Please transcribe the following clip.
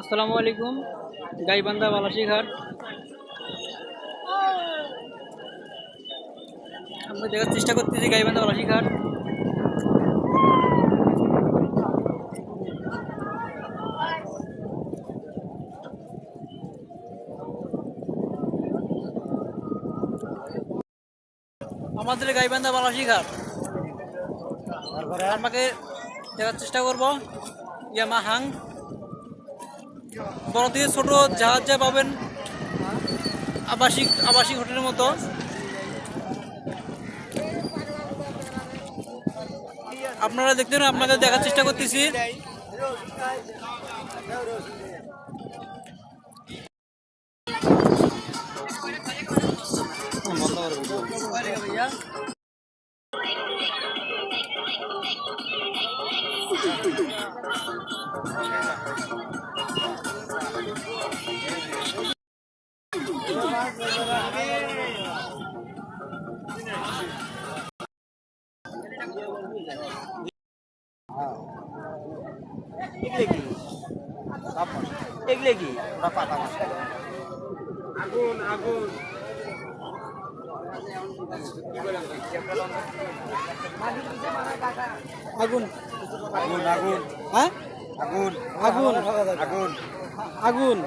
আসসালামু আলাইকুম। গাইবান্ধা বালাসী ঘাট আমরা দেখার চেষ্টা করতেছি। গাইবান্ধা বালাসী ঘাট আমাদের গাইবান্ধা বালাসী ঘাট আমাকে দেখার চেষ্টা করবো। ইয়ামা হাং বড় থেকে ছোট জাহাজ যা পাবেন আবাসিক আবাসিক হোটেলের মতো। আপনারা দেখতেন, আপনাদের দেখার চেষ্টা করতেছি। এগুলো কি আগুন আগুন আগুন আগুন আগুন হ্যাঁ আগুন আগুন আগুন আগুন